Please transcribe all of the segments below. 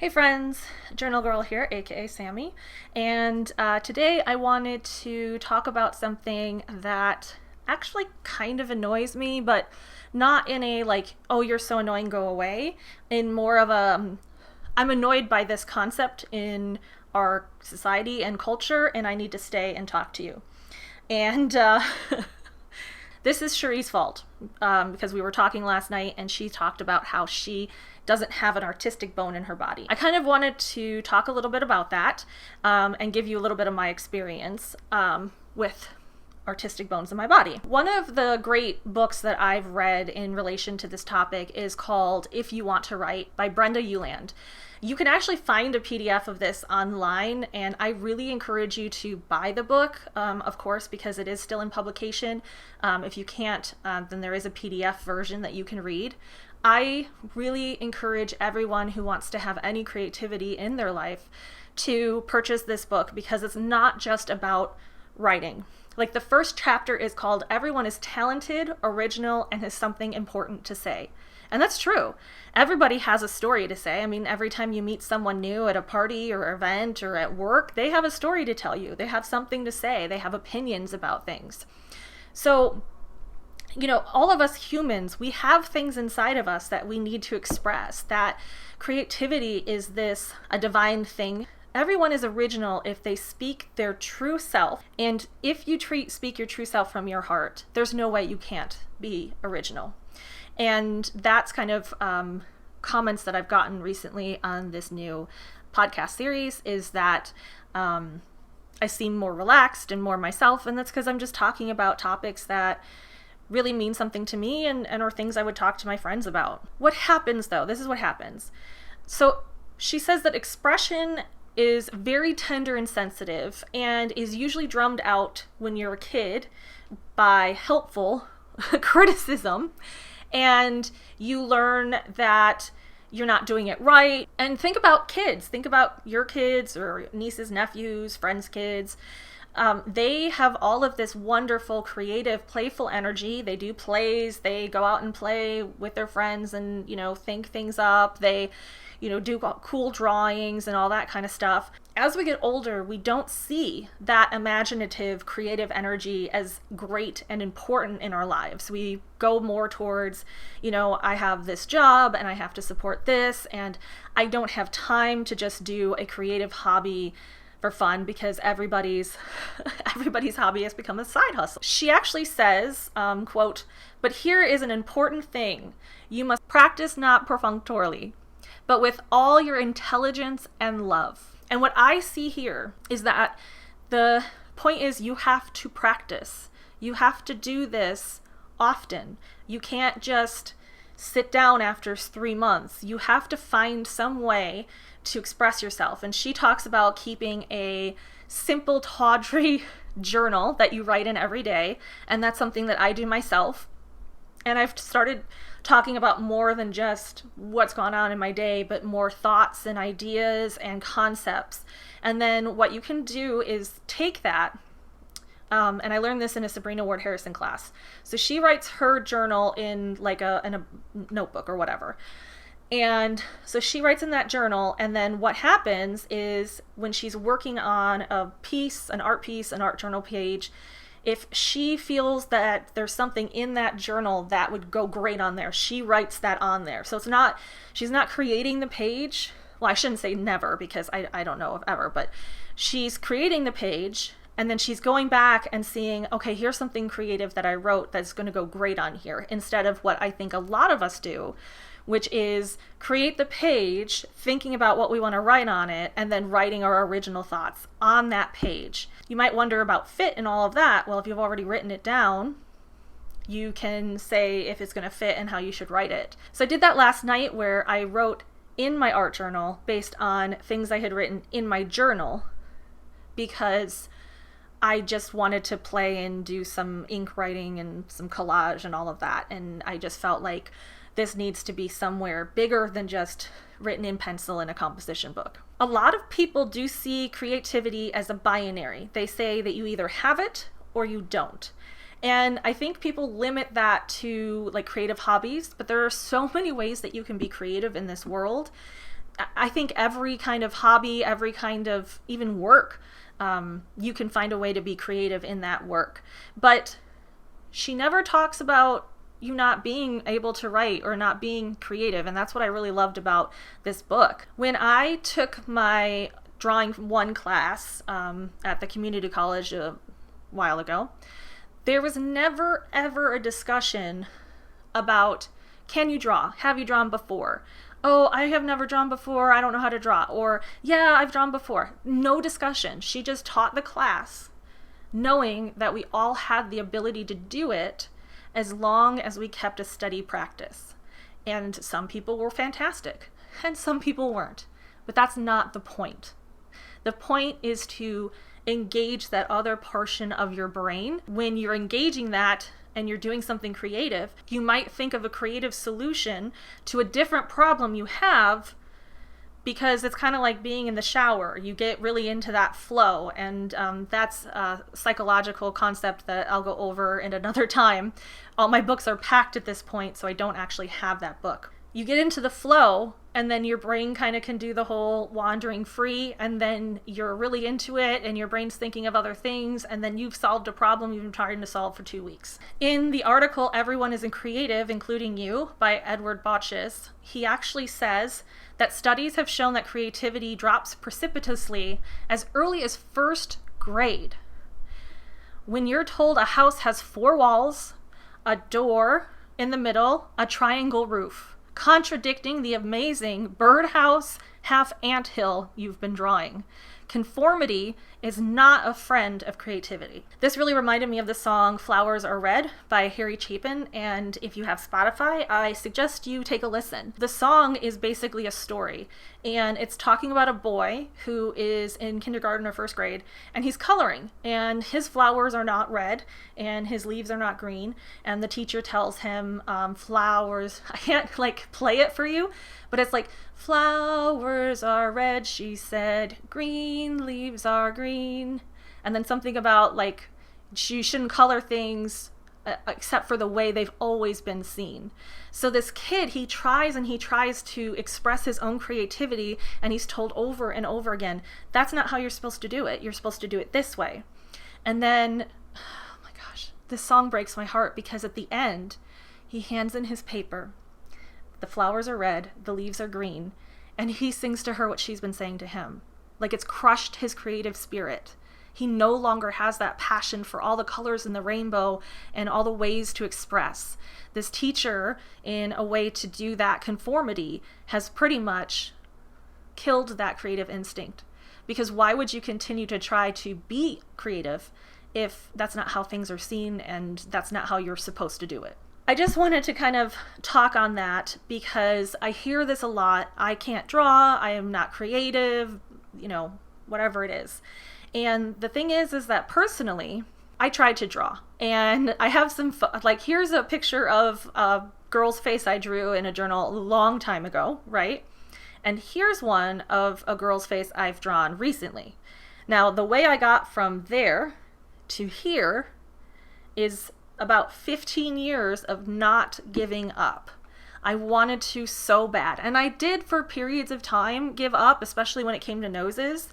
Hey friends, Journal Girl here, aka Sammy, and today I wanted to talk about something that actually kind of annoys me, but not in a like, oh, you're so annoying, go away, in more of a, I'm annoyed by this concept in our society and culture, and I need to stay and talk to you. And this is Cherie's fault because we were talking last night and she talked about how she doesn't have an artistic bone in her body. I kind of wanted to talk a little bit about that and give you a little bit of my experience with artistic bones in my body. One of the great books that I've read in relation to this topic is called If You Want to Write by Brenda Ueland. You can actually find a PDF of this online, and I really encourage you to buy the book, of course, because it is still in publication. If you can't, then there is a PDF version that you can read. I really encourage everyone who wants to have any creativity in their life to purchase this book because it's not just about writing. Like the first chapter is called Everyone is Talented, Original, and has something important to say. And that's true. Everybody has a story to say. I mean, every time you meet someone new at a party or event or at work, they have a story to tell you. They have something to say. They have opinions about things. So, you know, all of us humans, we have things inside of us that we need to express. That creativity is a divine thing. Everyone is original if they speak their true self. And if you speak your true self from your heart, there's no way you can't be original. And that's kind of comments that I've gotten recently on this new podcast series is that I seem more relaxed and more myself. And that's because I'm just talking about topics that really mean something to me and are things I would talk to my friends about. What happens though? This is what happens. So she says that expression is very tender and sensitive and is usually drummed out when you're a kid by helpful criticism, and you learn that you're not doing it right. And think about kids. Think about your kids or nieces, nephews, friends' kids. They have all of this wonderful, creative, playful energy. They do plays. They go out and play with their friends and, think things up. They, do cool drawings and all that kind of stuff. As we get older, we don't see that imaginative, creative energy as great and important in our lives. We go more towards, I have this job and I have to support this, and I don't have time to just do a creative hobby for fun because everybody's hobby has become a side hustle. She actually says, quote, "But here is an important thing. You must practice not perfunctorily, but with all your intelligence and love." And what I see here is that the point is you have to practice. You have to do this often. You can't just sit down after 3 months. You have to find some way to express yourself. And she talks about keeping a simple, tawdry journal that you write in every day. And that's something that I do myself. And I've started talking about more than just what's gone on in my day, but more thoughts and ideas and concepts. And then what you can do is take that, and I learned this in a Sabrina Ward Harrison class. So she writes her journal in in a notebook or whatever. And so she writes in that journal, and then what happens is when she's working on a piece, an art journal page, if she feels that there's something in that journal that would go great on there, she writes that on there. So she's not creating the page. Well, I shouldn't say never because I don't know if ever, but she's creating the page and then she's going back and seeing, okay, here's something creative that I wrote that's going to go great on here, instead of what I think a lot of us do, which is create the page, thinking about what we want to write on it, and then writing our original thoughts on that page. You might wonder about fit and all of that. Well, if you've already written it down, you can say if it's going to fit and how you should write it. So I did that last night where I wrote in my art journal based on things I had written in my journal because I just wanted to play and do some ink writing and some collage and all of that. And I just felt like this needs to be somewhere bigger than just written in pencil in a composition book. A lot of people do see creativity as a binary. They say that you either have it or you don't. And I think people limit that to like creative hobbies, but there are so many ways that you can be creative in this world. I think every kind of hobby, every kind of even work, you can find a way to be creative in that work. But she never talks about you not being able to write or not being creative. And that's what I really loved about this book. When I took my drawing one class at the community college a while ago, there was never ever a discussion about, can you draw? Have you drawn before? Oh, I have never drawn before. I don't know how to draw. Or, yeah, I've drawn before. No discussion. She just taught the class knowing that we all had the ability to do it as long as we kept a steady practice. And some people were fantastic and some people weren't. But that's not the point. The point is to engage that other portion of your brain. When you're engaging that and you're doing something creative, you might think of a creative solution to a different problem you have, because it's kind of like being in the shower. You get really into that flow, and that's a psychological concept that I'll go over in another time. All my books are packed at this point, so I don't actually have that book. You get into the flow, and then your brain kind of can do the whole wandering free, and then you're really into it, and your brain's thinking of other things, and then you've solved a problem you've been trying to solve for 2 weeks. In the article, Everyone Isn't Creative, Including You, by Edward Botches, he actually says that studies have shown that creativity drops precipitously as early as first grade. When you're told a house has 4 walls, a door in the middle, a triangle roof, contradicting the amazing birdhouse half anthill you've been drawing. Conformity is not a friend of creativity. This really reminded me of the song Flowers Are Red by Harry Chapin, and if you have Spotify, I suggest you take a listen. The song is basically a story, and it's talking about a boy who is in kindergarten or first grade, and he's coloring, and his flowers are not red, and his leaves are not green, and the teacher tells him, flowers, I can't play it for you, but it's like, flowers are red, she said, green leaves are green. And then something about you shouldn't color things except for the way they've always been seen. So this kid, he tries and he tries to express his own creativity, and he's told over and over again, that's not how you're supposed to do it. You're supposed to do it this way. And then, oh my gosh, this song breaks my heart, because at the end, he hands in his paper. The flowers are red, the leaves are green, and he sings to her what she's been saying to him. It's crushed his creative spirit. He no longer has that passion for all the colors in the rainbow and all the ways to express. This teacher, in a way to do that conformity, has pretty much killed that creative instinct. Because why would you continue to try to be creative if that's not how things are seen and that's not how you're supposed to do it? I just wanted to kind of talk on that because I hear this a lot. I can't draw, I am not creative, whatever it is. And the thing is that personally, I tried to draw, and I have some here's a picture of a girl's face I drew in a journal a long time ago, right? And here's one of a girl's face I've drawn recently. Now, the way I got from there to here is about 15 years of not giving up. I wanted to so bad. And I did for periods of time give up, especially when it came to noses.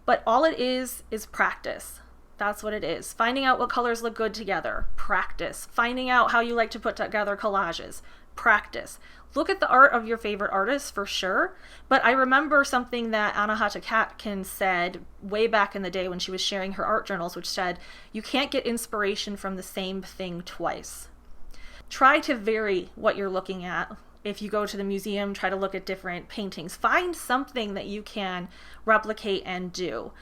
But all it is practice. That's what it is. Finding out what colors look good together. Practice. Finding out how you like to put together collages. Practice. Look at the art of your favorite artists for sure. But I remember something that Anahata Katkin said way back in the day when she was sharing her art journals, which said, you can't get inspiration from the same thing twice. Try to vary what you're looking at. If you go to the museum, try to look at different paintings. Find something that you can replicate and do.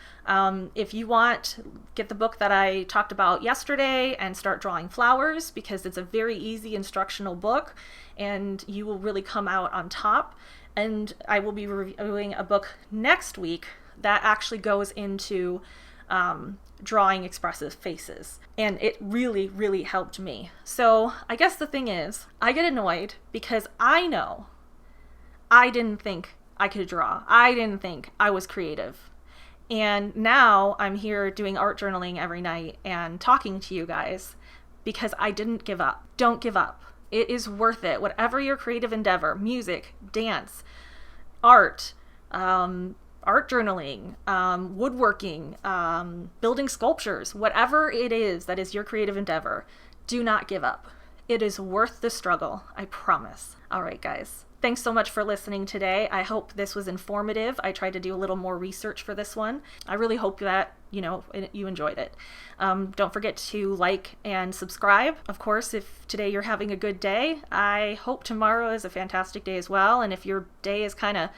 If you want, get the book that I talked about yesterday and start drawing flowers, because it's a very easy instructional book and you will really come out on top. And I will be reviewing a book next week that actually goes into drawing expressive faces. And it really, really helped me. So I guess the thing is, I get annoyed because I know I didn't think I could draw. I didn't think I was creative. And now I'm here doing art journaling every night and talking to you guys because I didn't give up. Don't give up. It is worth it. Whatever your creative endeavor, music, dance, art, art journaling, woodworking, building sculptures, whatever it is that is your creative endeavor, do not give up. It is worth the struggle, I promise. All right, guys. Thanks so much for listening today. I hope this was informative. I tried to do a little more research for this one. I really hope that, you enjoyed it. Don't forget to like and subscribe. Of course, if today you're having a good day, I hope tomorrow is a fantastic day as well. And if your day is kind of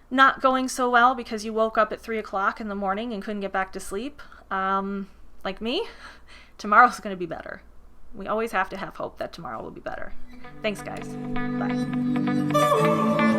not going so well because you woke up at 3 o'clock in the morning and couldn't get back to sleep, like me, tomorrow's going to be better. We always have to have hope that tomorrow will be better. Thanks, guys. Bye.